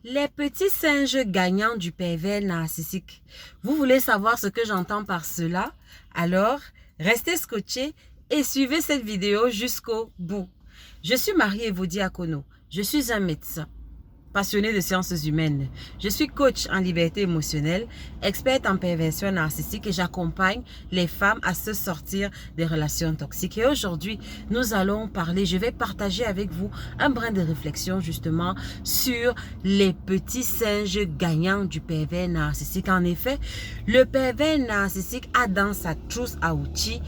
Les petits singes gagnants du pervers narcissique. Vous voulez savoir ce que j'entends par cela? Alors, restez scotchés et suivez cette vidéo jusqu'au bout. Je suis Marie-Evaux Diacono. Je suis un médecin passionné de sciences humaines. Je suis coach en liberté émotionnelle, experte en perversion narcissique et j'accompagne les femmes à se sortir des relations toxiques. Et aujourd'hui, nous allons parler, je vais partager avec vous un brin de réflexion justement sur les petits singes gagnants du pervers narcissique. En effet, le pervers narcissique a dans sa trousse à outils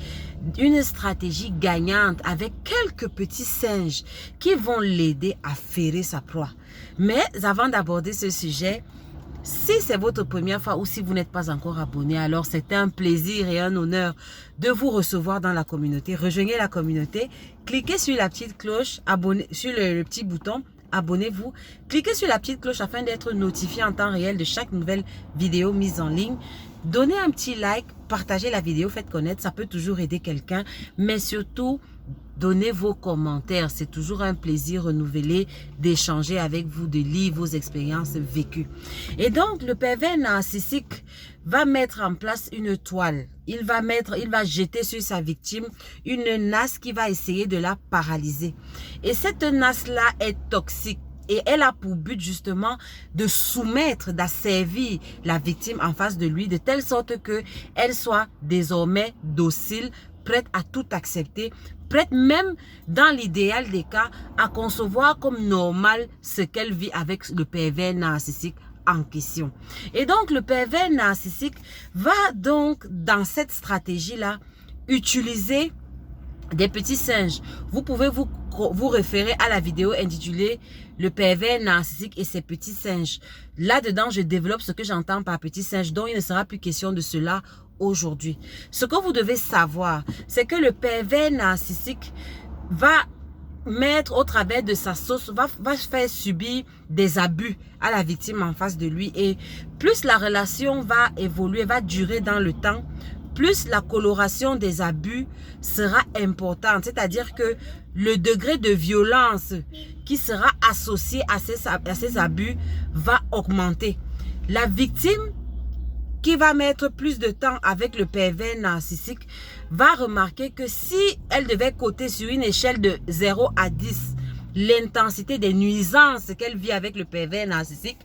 une stratégie gagnante avec quelques petits singes qui vont l'aider à ferrer sa proie. Mais avant d'aborder ce sujet, si c'est votre première fois ou si vous n'êtes pas encore abonné, alors c'est un plaisir et un honneur de vous recevoir dans la communauté. Rejoignez la communauté, cliquez sur la petite cloche, abonnez, sur le petit bouton, abonnez-vous. Cliquez sur la petite cloche afin d'être notifié en temps réel de chaque nouvelle vidéo mise en ligne. Donnez un petit like, partagez la vidéo, faites connaître, ça peut toujours aider quelqu'un. Mais surtout, donnez vos commentaires. C'est toujours un plaisir renouvelé d'échanger avec vous, de lire vos expériences vécues. Et donc, le pervers narcissique va mettre en place une toile. Il va jeter sur sa victime une nasse qui va essayer de la paralyser. Et cette nasse-là est toxique. Et elle a pour but justement de soumettre, d'asservir la victime en face de lui de telle sorte qu'elle soit désormais docile, prête à tout accepter, prête même dans l'idéal des cas à concevoir comme normal ce qu'elle vit avec le pervers narcissique en question. Et donc le pervers narcissique va donc dans cette stratégie-là utiliser des petits singes. Vous pouvez vous référer à la vidéo intitulée Le pervers narcissique et ses petits singes. Là-dedans, je développe ce que j'entends par petits singes, dont il ne sera plus question de cela aujourd'hui. Ce que vous devez savoir, c'est que le pervers narcissique va mettre au travers de sa sauce, va faire subir des abus à la victime en face de lui. Et plus la relation va évoluer, va durer dans le temps, plus la coloration des abus sera importante. C'est-à-dire que le degré de violence qui sera associé à ces abus va augmenter. La victime qui va mettre plus de temps avec le pervers narcissique va remarquer que si elle devait coter sur une échelle de 0 à 10 l'intensité des nuisances qu'elle vit avec le pervers narcissique,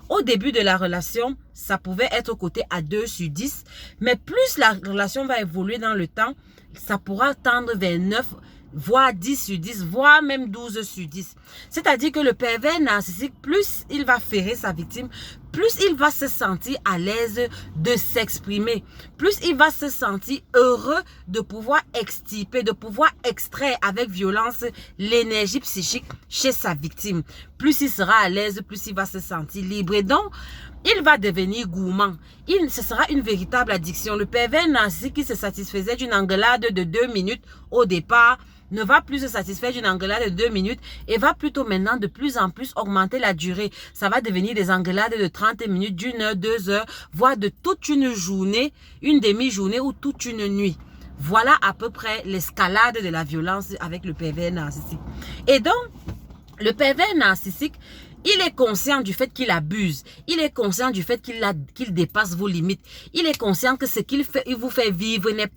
au début de la relation, ça pouvait être coté à 2 sur 10, mais plus la relation va évoluer dans le temps, ça pourra tendre vers 9, voire 10 sur 10, voire même 12 sur 10. C'est-à-dire que le pervers narcissique, plus il va ferrer sa victime, plus il va se sentir à l'aise de s'exprimer, plus il va se sentir heureux de pouvoir extirper, de pouvoir extraire avec violence l'énergie psychique chez sa victime. Plus il sera à l'aise, plus il va se sentir libre. Et donc, il va devenir gourmand. Ce sera une véritable addiction. Le pervers narcissique qui se satisfaisait d'une engueulade de 2 minutes au départ ne va plus se satisfaire d'une engueulade de 2 minutes et va plutôt maintenant de plus en plus augmenter la durée. Ça va devenir des engueulades de 30 minutes, d'1 heure, 2 heures, voire de toute une journée, une demi-journée ou toute une nuit. Voilà à peu près l'escalade de la violence avec le pervers narcissique. Et donc, le pervers narcissique, il est conscient du fait qu'il abuse. Il est conscient du fait qu'il dépasse vos limites. Il est conscient que ce qu'il fait, il vous fait vivre n'est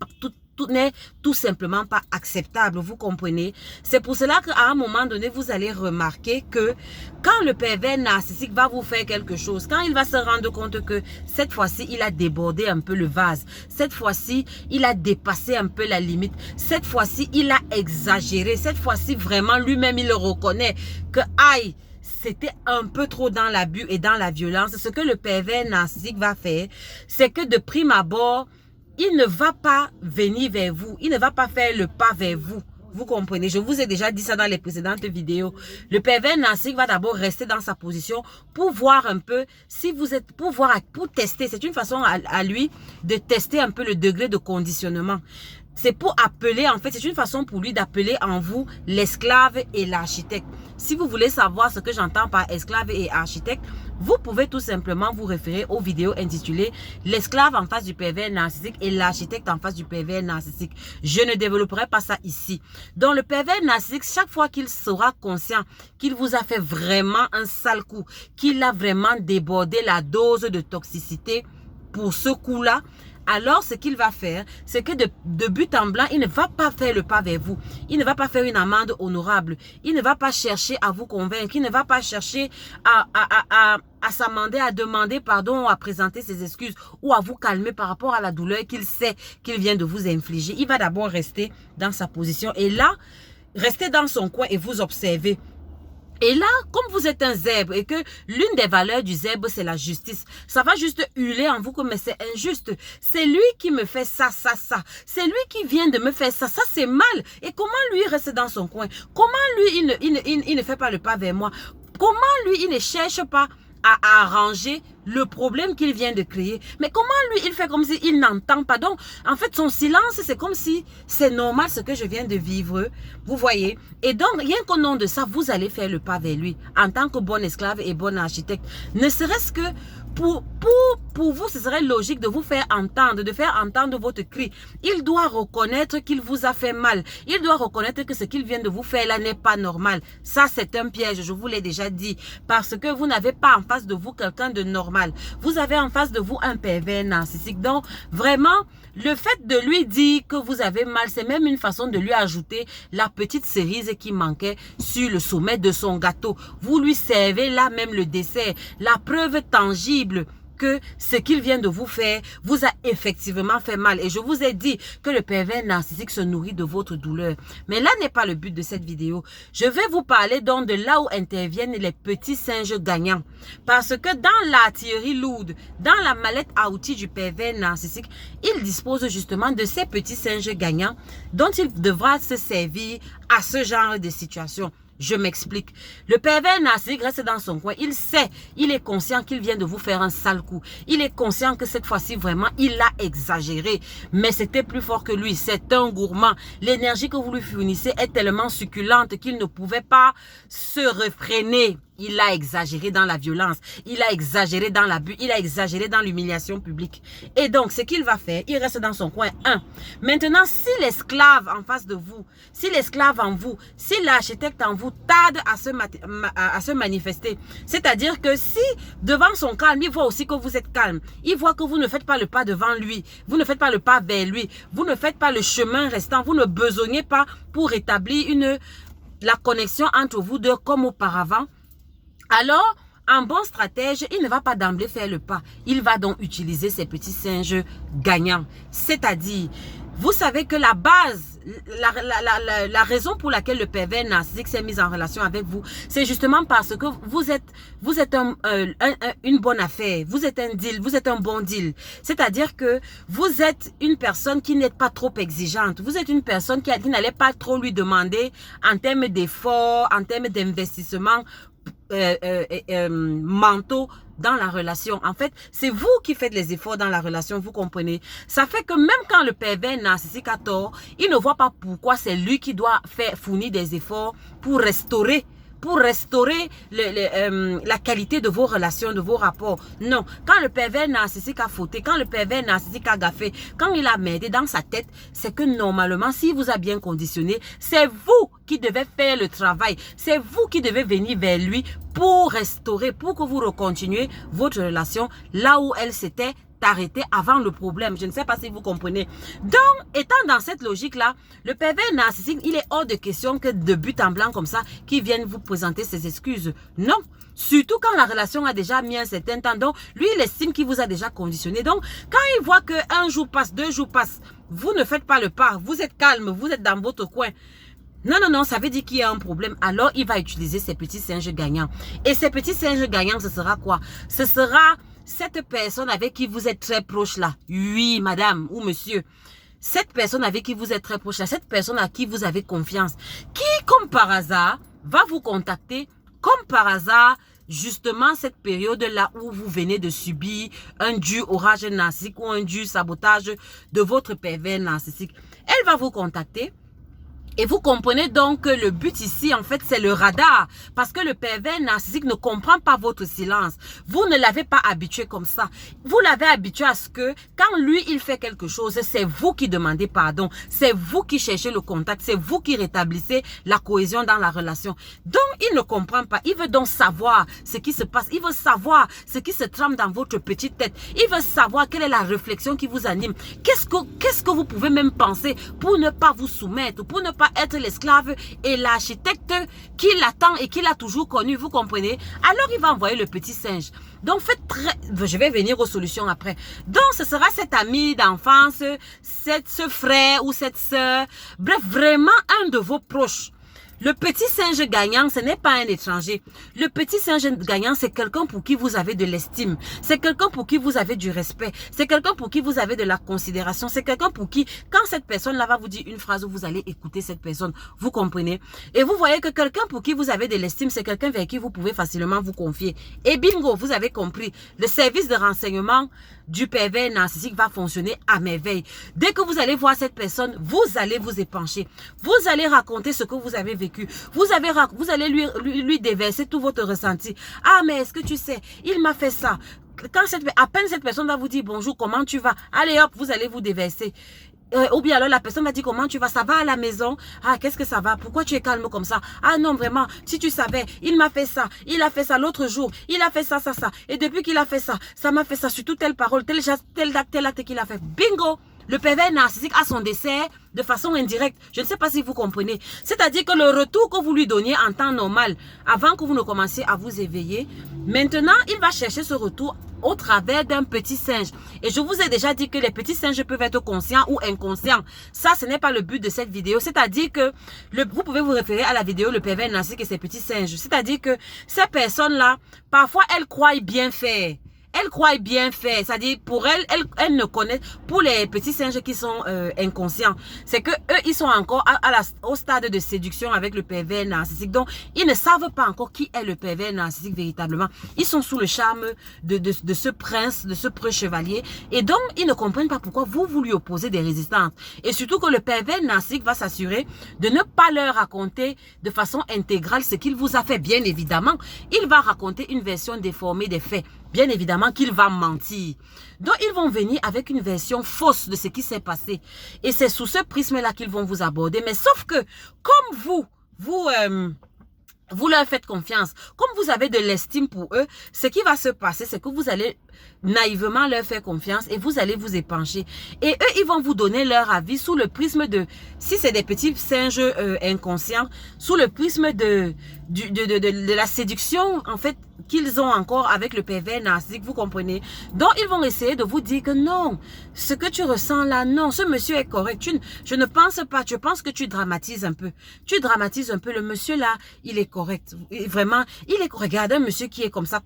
tout simplement pas acceptable, vous comprenez? C'est pour cela qu'à un moment donné, vous allez remarquer que quand le pervers narcissique va vous faire quelque chose, quand il va se rendre compte que cette fois-ci, il a débordé un peu le vase, cette fois-ci, il a dépassé un peu la limite, cette fois-ci, il a exagéré, cette fois-ci, vraiment, lui-même, il le reconnaît que, aïe, c'était un peu trop dans l'abus et dans la violence. Ce que le pervers narcissique va faire, c'est que de prime abord, il ne va pas venir vers vous. Il ne va pas faire le pas vers vous. Vous comprenez? Je vous ai déjà dit ça dans les précédentes vidéos. Le pervers narcissique va d'abord rester dans sa position pour voir un peu si vous êtes, pour tester. C'est une façon à lui de tester un peu le degré de conditionnement. C'est pour appeler, en fait, c'est une façon pour lui d'appeler en vous l'esclave et l'architecte. Si vous voulez savoir ce que j'entends par esclave et architecte, vous pouvez tout simplement vous référer aux vidéos intitulées l'esclave en face du pervers narcissique et l'architecte en face du pervers narcissique. Je ne développerai pas ça ici. Donc le pervers narcissique, chaque fois qu'il sera conscient qu'il vous a fait vraiment un sale coup, qu'il a vraiment débordé la dose de toxicité pour ce coup-là, alors ce qu'il va faire, c'est que de but en blanc, il ne va pas faire le pas vers vous. Il ne va pas faire une amende honorable. Il ne va pas chercher à vous convaincre. Il ne va pas chercher à s'amender, à demander pardon, à présenter ses excuses ou à vous calmer par rapport à la douleur qu'il sait qu'il vient de vous infliger. Il va d'abord rester dans sa position et là, rester dans son coin et vous observer. Et là, comme vous êtes un zèbre et que l'une des valeurs du zèbre, c'est la justice, ça va juste hurler en vous comme mais c'est injuste. C'est lui qui me fait ça, ça, ça. C'est lui qui vient de me faire ça, ça c'est mal. Et comment lui reste dans son coin? Comment lui, il ne fait pas le pas vers moi? Comment lui, il ne cherche pas à arranger le problème qu'il vient de créer? Mais comment lui, il fait comme s'il n'entend pas? Donc, en fait, son silence, c'est comme si c'est normal ce que je viens de vivre. Vous voyez? Et donc, rien qu'au nom de ça, vous allez faire le pas vers lui en tant que bon esclave et bon architecte. Ne serait-ce que pour vous, ce serait logique de vous faire entendre, de faire entendre votre cri. Il doit reconnaître qu'il vous a fait mal. Il doit reconnaître que ce qu'il vient de vous faire là n'est pas normal. Ça, c'est un piège, je vous l'ai déjà dit. Parce que vous n'avez pas en face de vous quelqu'un de normal. Vous avez en face de vous un pervers narcissique. Donc, vraiment, le fait de lui dire que vous avez mal, c'est même une façon de lui ajouter la petite cerise qui manquait sur le sommet de son gâteau. Vous lui servez là même le dessert, la preuve tangible que ce qu'il vient de vous faire vous a effectivement fait mal. Et je vous ai dit que le pervers narcissique se nourrit de votre douleur. Mais là n'est pas le but de cette vidéo. Je vais vous parler donc de là où interviennent les petits singes gagnants. Parce que dans l'artillerie lourde, dans la mallette à outils du pervers narcissique, il dispose justement de ces petits singes gagnants dont il devra se servir à ce genre de situation. Je m'explique. Le pervers narcissique reste dans son coin. Il sait, il est conscient qu'il vient de vous faire un sale coup. Il est conscient que cette fois-ci, vraiment, il a exagéré. Mais c'était plus fort que lui. C'est un gourmand. L'énergie que vous lui fournissez est tellement succulente qu'il ne pouvait pas se réfréner. Il a exagéré dans la violence, il a exagéré dans l'abus, il a exagéré dans l'humiliation publique. Et donc, ce qu'il va faire, il reste dans son coin. Maintenant, si l'esclave en face de vous, si l'esclave en vous, si l'architecte en vous tarde à se manifester, c'est-à-dire que si devant son calme, il voit aussi que vous êtes calme, il voit que vous ne faites pas le pas devant lui, vous ne faites pas le pas vers lui, vous ne faites pas le chemin restant, vous ne besognez pas pour établir la connexion entre vous deux comme auparavant, alors, un bon stratège, il ne va pas d'emblée faire le pas. Il va donc utiliser ces petits singes gagnants. C'est-à-dire, vous savez que la base, la raison pour laquelle le pervers narcissique s'est mis en relation avec vous, c'est justement parce que vous êtes une bonne affaire, vous êtes un deal, vous êtes un bon deal. C'est-à-dire que vous êtes une personne qui n'est pas trop exigeante. Vous êtes une personne qui n'allait pas trop lui demander en termes d'efforts, en termes d'investissement, mentaux dans la relation. En fait, c'est vous qui faites les efforts dans la relation, vous comprenez. Ça fait que même quand le pervers narcissique a tort, il ne voit pas pourquoi c'est lui qui doit fournir des efforts pour restaurer la qualité de vos relations, de vos rapports. Non, quand le pervers narcissique a fauté, quand le pervers narcissique a gaffé, quand il a merdé dans sa tête, c'est que normalement, s'il vous a bien conditionné, c'est vous qui devez faire le travail. C'est vous qui devez venir vers lui pour restaurer, pour que vous recontinuez votre relation là où elle s'était arrêter avant le problème. Je ne sais pas si vous comprenez. Donc, étant dans cette logique-là, le pervers narcissique, il est hors de question que de but en blanc comme ça, qu'il vienne vous présenter ses excuses. Non. Surtout quand la relation a déjà mis un certain temps. Donc, lui, il estime qu'il vous a déjà conditionné. Donc, quand il voit que un jour passe, 2 jours passent, vous ne faites pas le pas, vous êtes calme, vous êtes dans votre coin. Non, non, non, ça veut dire qu'il y a un problème. Alors, il va utiliser ces petits singes gagnants. Et ces petits singes gagnants, ce sera quoi? Ce sera cette personne avec qui vous êtes très proche là. Oui, madame ou monsieur. Cette personne avec qui vous êtes très proche là. Cette personne à qui vous avez confiance. Qui, comme par hasard, va vous contacter. Comme par hasard, justement cette période-là où vous venez de subir un dur orage narcissique ou un dur sabotage de votre pervers narcissique. Elle va vous contacter. Et vous comprenez donc que le but ici, en fait, c'est le radar. Parce que le pervers narcissique ne comprend pas votre silence. Vous ne l'avez pas habitué comme ça. Vous l'avez habitué à ce que, quand lui, il fait quelque chose, c'est vous qui demandez pardon. C'est vous qui cherchez le contact. C'est vous qui rétablissez la cohésion dans la relation. Donc, il ne comprend pas. Il veut donc savoir ce qui se passe. Il veut savoir ce qui se trame dans votre petite tête. Il veut savoir quelle est la réflexion qui vous anime. Qu'est-ce que vous pouvez même penser pour ne pas vous soumettre, pour ne pas être l'esclave et l'architecte qui l'attend et qui l'a toujours connu, vous comprenez? Alors il va envoyer le petit singe. Donc je vais venir aux solutions après. Donc ce sera cet ami d'enfance, ce frère ou cette sœur, bref, vraiment un de vos proches. Le petit singe gagnant, ce n'est pas un étranger. Le petit singe gagnant, c'est quelqu'un pour qui vous avez de l'estime. C'est quelqu'un pour qui vous avez du respect. C'est quelqu'un pour qui vous avez de la considération. C'est quelqu'un pour qui, quand cette personne-là va vous dire une phrase, vous allez écouter cette personne. Vous comprenez? Et vous voyez que quelqu'un pour qui vous avez de l'estime, c'est quelqu'un vers qui vous pouvez facilement vous confier. Et bingo, vous avez compris. Le service de renseignement du pervers narcissique va fonctionner à merveille. Dès que vous allez voir cette personne, vous allez vous épancher. Vous allez raconter ce que vous avez vécu. Vous allez lui déverser tout votre ressenti. Ah, mais est-ce que tu sais, il m'a fait ça. Quand à peine cette personne va vous dire bonjour, comment tu vas? Allez hop, vous allez vous déverser. Ou bien alors la personne va dire comment tu vas, ça va à la maison? Ah, qu'est-ce que ça va? Pourquoi tu es calme comme ça? Ah non, vraiment, si tu savais, il m'a fait ça, il a fait ça l'autre jour, il a fait ça. Et depuis qu'il a fait ça, ça m'a fait ça, surtout telle parole, tel acte qu'il a fait. Bingo! Le pervers narcissique a son dessert de façon indirecte. Je ne sais pas si vous comprenez. C'est-à-dire que le retour que vous lui donniez en temps normal, avant que vous ne commenciez à vous éveiller, maintenant, il va chercher ce retour au travers d'un petit singe. Et je vous ai déjà dit que les petits singes peuvent être conscients ou inconscients. Ça, ce n'est pas le but de cette vidéo. C'est-à-dire que vous pouvez vous référer à la vidéo Le pervers narcissique et ses petits singes. C'est-à-dire que ces personnes-là, parfois, elles croient bien faire. Elle croit bien faire, c'est-à-dire pour elle ne connaît, pour les petits singes qui sont inconscients, c'est que eux ils sont encore au stade de séduction avec le pervers narcissique, donc ils ne savent pas encore qui est le pervers narcissique véritablement. Ils sont sous le charme de ce prince, de ce preux chevalier, et donc ils ne comprennent pas pourquoi vous lui opposez des résistances. Et surtout que le pervers narcissique va s'assurer de ne pas leur raconter de façon intégrale ce qu'il vous a fait. Bien évidemment, il va raconter une version déformée des faits. Bien évidemment qu'il va mentir. Donc, ils vont venir avec une version fausse de ce qui s'est passé. Et c'est sous ce prisme-là qu'ils vont vous aborder. Mais sauf que, comme vous leur faites confiance, comme vous avez de l'estime pour eux, ce qui va se passer, c'est que vous allez naïvement leur faire confiance et vous allez vous épancher. Et eux, ils vont vous donner leur avis sous le prisme de, si c'est des petits singes inconscients, sous le prisme de la séduction, en fait, qu'ils ont encore avec le pervers narcissique, vous comprenez? Donc, ils vont essayer de vous dire que non, ce que tu ressens là, non, ce monsieur est correct. Je ne pense pas, je pense que tu dramatises un peu. Tu dramatises un peu, le monsieur là, il est correct. Vraiment, il est correct. Regarde un monsieur qui est comme ça.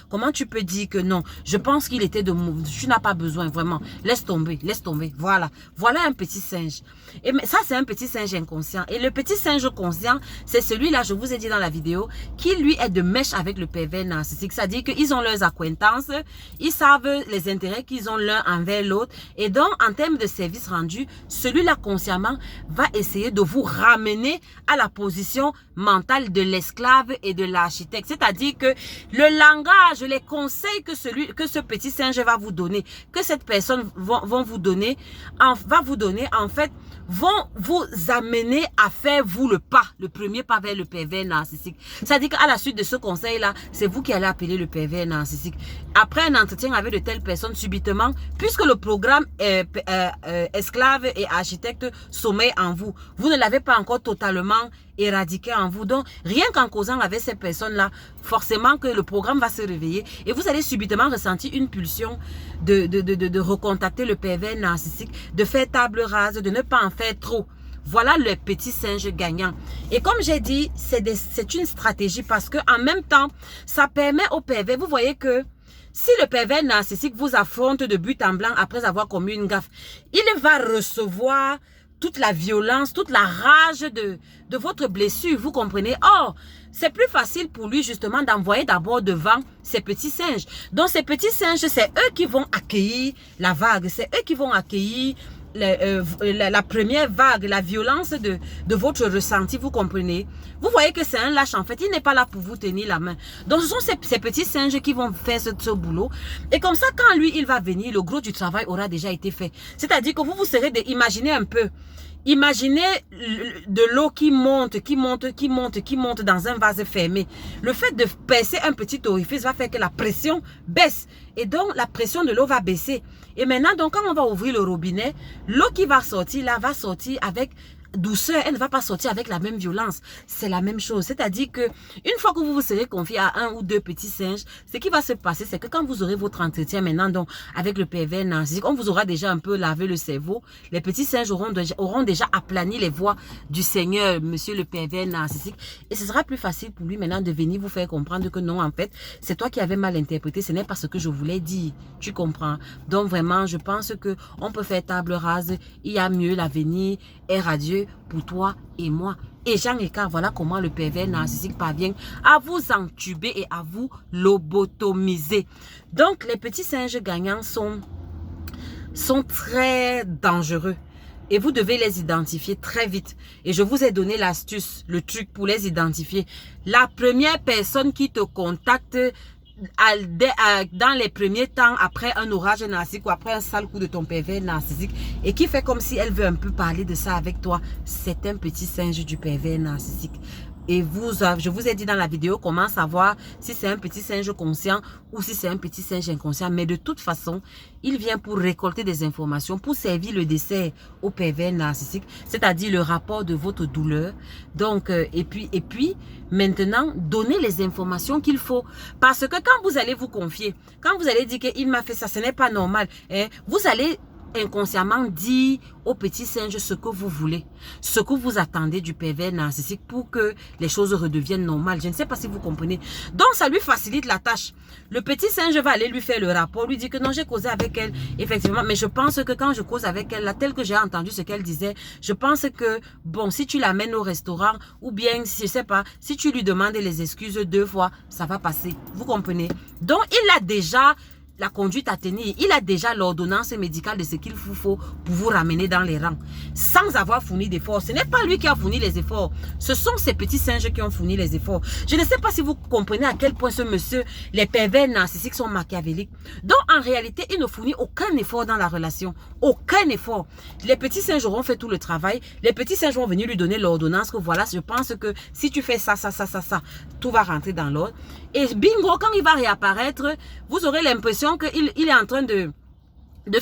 Comment tu peux dire que non? Je pense qu'il était de mauvais. Tu n'as pas besoin, vraiment. Laisse tomber. Voilà. Voilà un petit singe. Et ça, c'est un petit singe inconscient. Et le petit singe conscient, c'est celui-là, je vous ai dit dans la vidéo, qui lui est de mèche avec le pervers narcissique. C'est-à-dire qu'ils ont leurs acquaintances, ils savent les intérêts qu'ils ont l'un envers l'autre. Et donc, en termes de service rendu, celui-là consciemment va essayer de vous ramener à la position mentale de l'esclave et de l'architecte. C'est-à-dire que le langage, les conseils que ce petit singe va vous donner, que cette personne va vous donner, en fait, vont vous amener à faire vous le premier pas vers le pervers narcissique. C'est-à-dire qu'à la suite de ce conseil-là, c'est vous qui allez appeler le pervers narcissique. Après un entretien avec de telles personnes, subitement, puisque le programme esclave et architecte sommeille en vous, vous ne l'avez pas encore totalement éradiqué en vous. Donc, rien qu'en causant avec ces personnes-là, forcément que le programme va se réveiller et vous allez subitement ressentir une pulsion de recontacter le pervers narcissique, de faire table rase, de ne pas en faire trop. Voilà le petit singe gagnant. Et comme j'ai dit, c'est une stratégie parce que en même temps, ça permet au pervers, vous voyez que si le pervers narcissique vous affronte de but en blanc après avoir commis une gaffe, il va recevoir toute la violence, toute la rage de votre blessure, vous comprenez? Or, c'est plus facile pour lui justement d'envoyer d'abord devant ces petits singes. Donc ces petits singes, c'est eux qui vont accueillir la vague, c'est eux qui vont accueillir la première vague, la violence de votre ressenti, vous comprenez? Vous voyez que c'est un lâche en fait, il n'est pas là pour vous tenir la main. Donc ce sont ces petits singes qui vont faire ce boulot. Et comme ça, quand lui, il va venir, le gros du travail aura déjà été fait. C'est-à-dire que vous serez imaginez un peu. Imaginez de l'eau qui monte dans un vase fermé. Le fait de percer un petit orifice va faire que la pression baisse. Et donc, la pression de l'eau va baisser. Et maintenant, donc, quand on va ouvrir le robinet, l'eau qui va sortir là va sortir avec douceur, elle ne va pas sortir avec la même violence. C'est la même chose. C'est-à-dire que une fois que vous vous serez confié à un ou deux petits singes, ce qui va se passer, c'est que quand vous aurez votre entretien maintenant, donc avec le pervers narcissique, on vous aura déjà un peu lavé le cerveau. Les petits singes auront déjà aplani les voies du Seigneur, monsieur le pervers narcissique. Et ce sera plus facile pour lui maintenant de venir vous faire comprendre que non, en fait, c'est toi qui avais mal interprété. Ce n'est pas ce que je voulais dire. Tu comprends? Donc vraiment, je pense que on peut faire table rase. Il y a mieux, l'avenir est radieux pour toi et moi. Et Jean Écart, voilà comment le pervers narcissique parvient à vous entuber et à vous lobotomiser. Donc, les petits singes gagnants sont très dangereux. Et vous devez les identifier très vite. Et je vous ai donné l'astuce, le truc pour les identifier. La première personne qui te contacte dans les premiers temps, après un orage narcissique ou après un sale coup de ton pervers narcissique et qui fait comme si elle veut un peu parler de ça avec toi, c'est un petit singe du pervers narcissique. Et je vous ai dit dans la vidéo comment savoir si c'est un petit singe conscient ou si c'est un petit singe inconscient. Mais de toute façon, il vient pour récolter des informations, pour servir le dessert au pervers narcissique, c'est-à-dire le rapport de votre douleur. Donc, et puis, maintenant, donnez les informations qu'il faut. Parce que quand vous allez vous confier, quand vous allez dire qu'il m'a fait ça, ce n'est pas normal, hein, vous allez inconsciemment dire au petit singe ce que vous voulez, ce que vous attendez du pervers narcissique pour que les choses redeviennent normales. Je ne sais pas si vous comprenez. Donc, ça lui facilite la tâche. Le petit singe va aller lui faire le rapport, lui dire que non, j'ai causé avec elle, effectivement, mais je pense que quand je cause avec elle, là, tel que j'ai entendu ce qu'elle disait, je pense que, bon, si tu l'amènes au restaurant, ou bien, je sais pas, si tu lui demandes les excuses 2 fois, ça va passer. Vous comprenez? Donc, il a déjà la conduite à tenir. Il a déjà l'ordonnance médicale de ce qu'il vous faut pour vous ramener dans les rangs. Sans avoir fourni d'efforts. Ce n'est pas lui qui a fourni les efforts. Ce sont ces petits singes qui ont fourni les efforts. Je ne sais pas si vous comprenez à quel point ce monsieur, les pervers narcissiques sont machiavéliques. Donc, en réalité, il ne fournit aucun effort dans la relation. Aucun effort. Les petits singes auront fait tout le travail. Les petits singes vont venir lui donner l'ordonnance que voilà, je pense que si tu fais ça, tout va rentrer dans l'ordre. Et bingo, quand il va réapparaître, vous aurez l'impression qu'il est en train de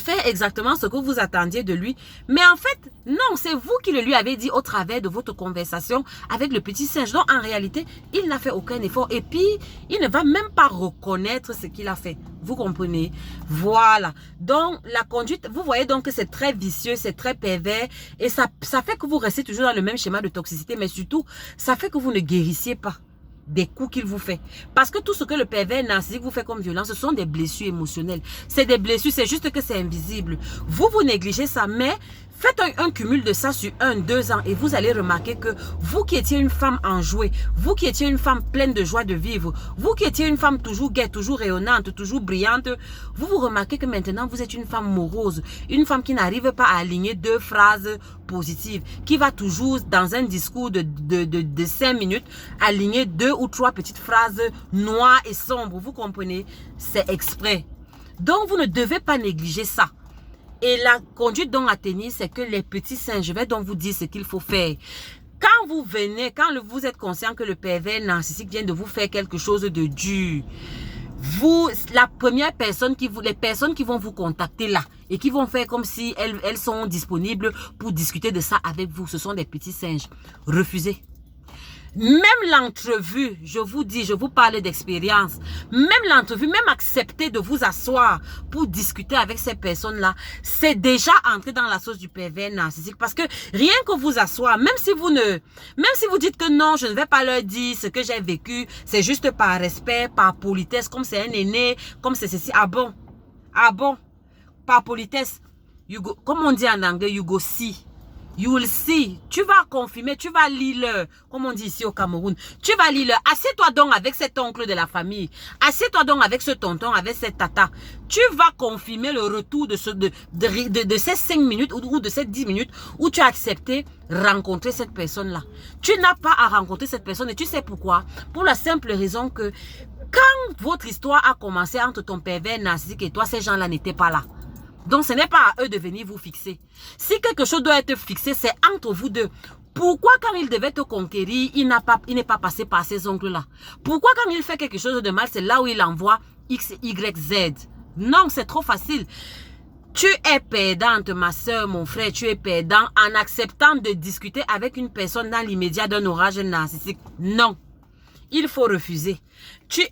faire exactement ce que vous attendiez de lui. Mais en fait, non, c'est vous qui le lui avez dit au travers de votre conversation avec le petit singe. Donc, en réalité, il n'a fait aucun effort. Et puis, il ne va même pas reconnaître ce qu'il a fait. Vous comprenez? Voilà. Donc, la conduite, vous voyez donc que c'est très vicieux, c'est très pervers. Et ça fait que vous restez toujours dans le même schéma de toxicité. Mais surtout, ça fait que vous ne guérissiez pas des coups qu'il vous fait. Parce que tout ce que le pervers narcissique vous fait comme violence, ce sont des blessures émotionnelles. C'est des blessures, c'est juste que c'est invisible. Vous négligez ça, mais faites un cumul de ça sur 1-2 ans et vous allez remarquer que vous qui étiez une femme enjouée, vous qui étiez une femme pleine de joie de vivre, vous qui étiez une femme toujours gaie, toujours rayonnante, toujours brillante, vous remarquez que maintenant vous êtes une femme morose, une femme qui n'arrive pas à aligner 2 phrases positives, qui va toujours dans un discours de 5 minutes aligner 2 ou 3 petites phrases noires et sombres. Vous comprenez? C'est exprès. Donc vous ne devez pas négliger ça. Et la conduite donc à tenir, c'est que les petits singes, je vais donc vous dire ce qu'il faut faire. Quand vous venez, quand vous êtes conscient que le pervers narcissique vient de vous faire quelque chose de dur, la première personne les personnes qui vont vous contacter là et qui vont faire comme si elles sont disponibles pour discuter de ça avec vous, ce sont des petits singes. Refusez. Même l'entrevue, je vous dis, je vous parle d'expérience, même l'entrevue, même accepter de vous asseoir pour discuter avec ces personnes-là, c'est déjà entrer dans la sauce du pervers narcissique. Parce que rien que vous asseoir, même si vous dites que non, je ne vais pas leur dire ce que j'ai vécu, c'est juste par respect, par politesse, comme c'est un aîné, comme c'est ceci. Ah bon? Ah bon? Par politesse, comme on dit en anglais, you go see. You will see. Tu vas confirmer, tu vas lire, comme on dit ici au Cameroun. Tu vas lire. Assieds-toi donc avec cet oncle de la famille. Assieds-toi donc avec ce tonton, avec cette tata. Tu vas confirmer le retour de ces 5 minutes ou de ces 10 minutes où tu as accepté rencontrer cette personne-là. Tu n'as pas à rencontrer cette personne et tu sais pourquoi? Pour la simple raison que quand votre histoire a commencé entre ton pervers narcissique et toi, ces gens-là n'étaient pas là. Donc, ce n'est pas à eux de venir vous fixer. Si quelque chose doit être fixé, c'est entre vous deux. Pourquoi quand il devait te conquérir, il n'est pas passé par ces oncles-là? Pourquoi quand il fait quelque chose de mal, c'est là où il envoie X, Y, Z? Non, c'est trop facile. Tu es perdante, ma soeur, mon frère, tu es perdant en acceptant de discuter avec une personne dans l'immédiat d'un orage narcissique. Non. Il faut refuser.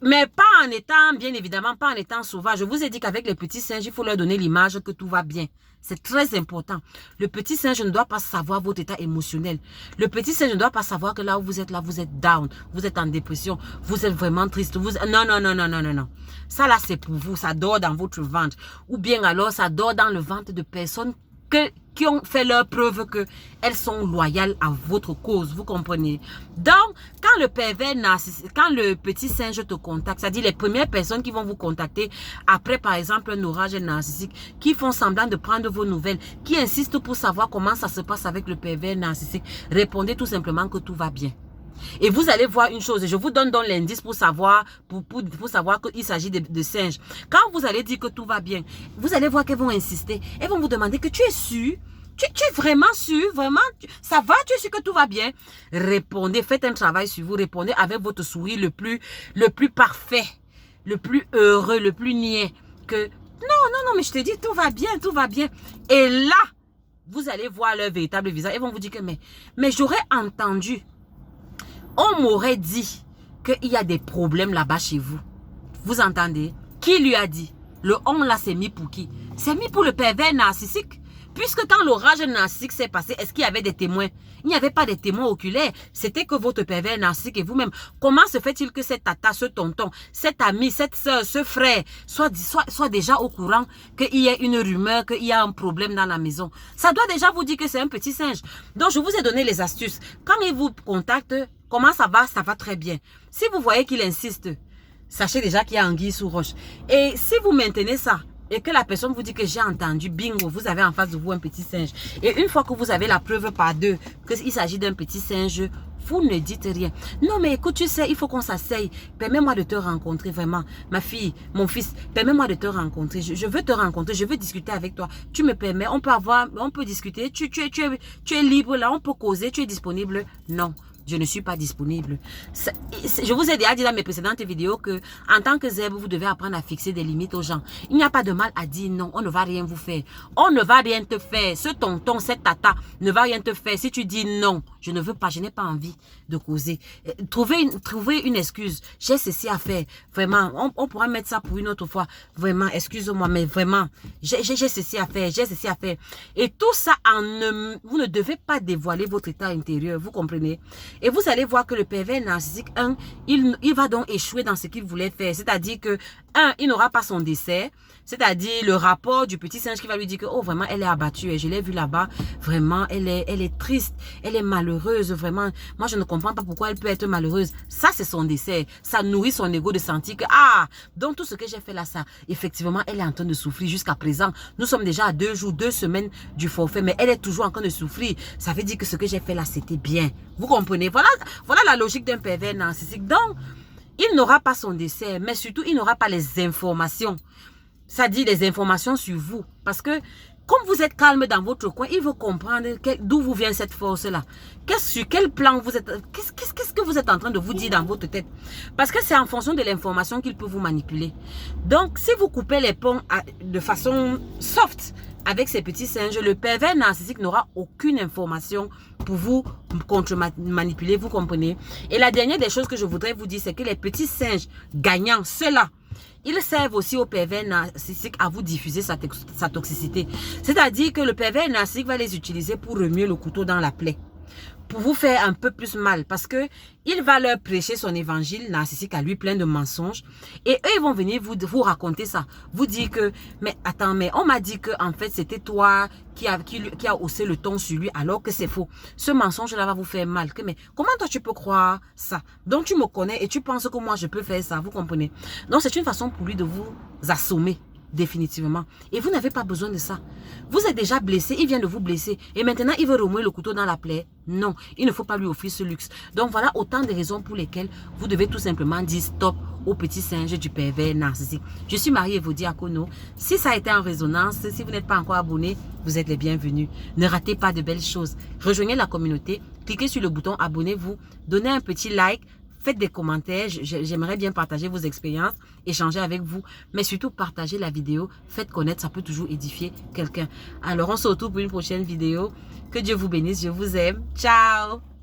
Mais pas en étant, bien évidemment, pas en étant sauvage. Je vous ai dit qu'avec les petits singes, il faut leur donner l'image que tout va bien. C'est très important. Le petit singe ne doit pas savoir votre état émotionnel. Le petit singe ne doit pas savoir que là où vous êtes down, vous êtes en dépression, vous êtes vraiment triste. Non, non, non, non, non, non, non. Ça là, c'est pour vous. Ça dort dans votre ventre. Ou bien alors, ça dort dans le ventre de personnes qui ont fait leur preuve qu'elles sont loyales à votre cause, vous comprenez? Donc, quand le pervers narcissique, quand le petit singe te contacte, c'est-à-dire les premières personnes qui vont vous contacter après, par exemple, un orage narcissique, qui font semblant de prendre vos nouvelles, qui insistent pour savoir comment ça se passe avec le pervers narcissique, répondez tout simplement que tout va bien. Et vous allez voir une chose, et je vous donne donc l'indice pour savoir, pour savoir qu'il s'agit de singes. Quand vous allez dire que tout va bien, vous allez voir qu'elles vont insister. Elles vont vous demander que tu es sûr? Tu es vraiment sûr? Vraiment? Ça va? Tu es sûr que tout va bien? Répondez, faites un travail sur vous, répondez avec votre sourire le plus parfait, le plus heureux, le plus niais. Que non, non, non, mais je te dis, tout va bien, tout va bien. Et là, vous allez voir leur véritable visage. Elles vont vous dire que, mais j'aurais entendu. On m'aurait dit qu'il y a des problèmes là-bas chez vous. Vous entendez? Qui lui a dit? Le on là, c'est mis pour qui? C'est mis pour le pervers narcissique. Puisque quand l'orage narcissique s'est passé, est-ce qu'il y avait des témoins? Il n'y avait pas de témoins oculaires. C'était que votre pervers narcissique et vous-même. Comment se fait-il que cette tata, ce tonton, cette amie, cette soeur, ce frère soit déjà au courant qu'il y ait une rumeur, qu'il y a un problème dans la maison? Ça doit déjà vous dire que c'est un petit singe. Donc, je vous ai donné les astuces. Quand il vous contacte, comment ça va? Ça va très bien. Si vous voyez qu'il insiste, sachez déjà qu'il y a anguille sous roche. Et si vous maintenez ça, et que la personne vous dit que j'ai entendu, bingo, vous avez en face de vous un petit singe. Et une fois que vous avez la preuve par deux qu'il s'agit d'un petit singe, vous ne dites rien. Non, mais écoute, tu sais, il faut qu'on s'asseye. Permets-moi de te rencontrer vraiment. Ma fille, mon fils, permets-moi de te rencontrer. Je veux te rencontrer, je veux discuter avec toi. Tu me permets, on peut discuter. Tu es libre là, on peut causer, tu es disponible. Non. Je ne suis pas disponible. Je vous ai déjà dit dans mes précédentes vidéos que en tant que zèbre, vous devez apprendre à fixer des limites aux gens. Il n'y a pas de mal à dire non. On ne va rien vous faire. On ne va rien te faire. Ce tonton, cette tata ne va rien te faire. Si tu dis non, je ne veux pas, je n'ai pas envie de causer. Trouvez une excuse. J'ai ceci à faire. Vraiment, on pourra mettre ça pour une autre fois. Vraiment, excuse-moi, mais vraiment, j'ai ceci à faire. J'ai ceci à faire. Et tout ça, vous ne devez pas dévoiler votre état intérieur. Vous comprenez? Et vous allez voir que le pervers narcissique, il va donc échouer dans ce qu'il voulait faire. C'est-à-dire que, il n'aura pas son décès. C'est-à-dire le rapport du petit singe qui va lui dire que, oh, vraiment, elle est abattue. Et je l'ai vue là-bas. Vraiment, elle est triste. Elle est malheureuse. Vraiment, moi, je ne comprends pas pourquoi elle peut être malheureuse. Ça, c'est son décès. Ça nourrit son ego de sentir que, donc tout ce que j'ai fait là, ça, effectivement, elle est en train de souffrir jusqu'à présent. Nous sommes déjà à 2 jours, 2 semaines du forfait. Mais elle est toujours en train de souffrir. Ça veut dire que ce que j'ai fait là, c'était bien. Vous comprenez? Voilà la logique d'un pervers narcissique. Donc, il n'aura pas son décès, mais surtout, il n'aura pas les informations. Ça dit les informations sur vous. Parce que, comme vous êtes calme dans votre coin, il veut comprendre d'où vous vient cette force-là. Sur quel plan vous êtes... Qu'est-ce que vous êtes en train de vous dire dans votre tête? Parce que c'est en fonction de l'information qu'il peut vous manipuler. Donc, si vous coupez les ponts de façon soft avec ces petits singes, le pervers narcissique n'aura aucune information pour vous contre-manipuler, vous comprenez? Et la dernière des choses que je voudrais vous dire, c'est que les petits singes gagnants, ceux-là, ils servent aussi au pervers narcissique à vous diffuser sa toxicité. C'est-à-dire que le pervers narcissique va les utiliser pour remuer le couteau dans la plaie. pour vous faire un peu plus mal parce que il va leur prêcher son évangile narcissique à lui plein de mensonges et eux ils vont venir vous raconter ça, vous dire que mais attends, mais on m'a dit que en fait c'était toi qui a haussé le ton sur lui alors que c'est faux. Ce mensonge là va vous faire mal, que mais comment toi tu peux croire ça? Donc tu me connais et tu penses que moi je peux faire ça, vous comprenez? Donc c'est une façon pour lui de vous assommer. Définitivement. Et vous n'avez pas besoin de ça. Vous êtes déjà blessé, il vient de vous blesser. Et maintenant, il veut remuer le couteau dans la plaie. Non, il ne faut pas lui offrir ce luxe. Donc voilà autant de raisons pour lesquelles vous devez tout simplement dire stop au petit singe du pervers narcissique. Je suis Marie Evody Akono. Si ça a été en résonance, si vous n'êtes pas encore abonné, vous êtes les bienvenus. Ne ratez pas de belles choses. Rejoignez la communauté, cliquez sur le bouton abonnez-vous, donnez un petit like. Faites des commentaires, j'aimerais bien partager vos expériences, échanger avec vous, mais surtout partagez la vidéo, faites connaître, ça peut toujours édifier quelqu'un. Alors on se retrouve pour une prochaine vidéo. Que Dieu vous bénisse, je vous aime. Ciao!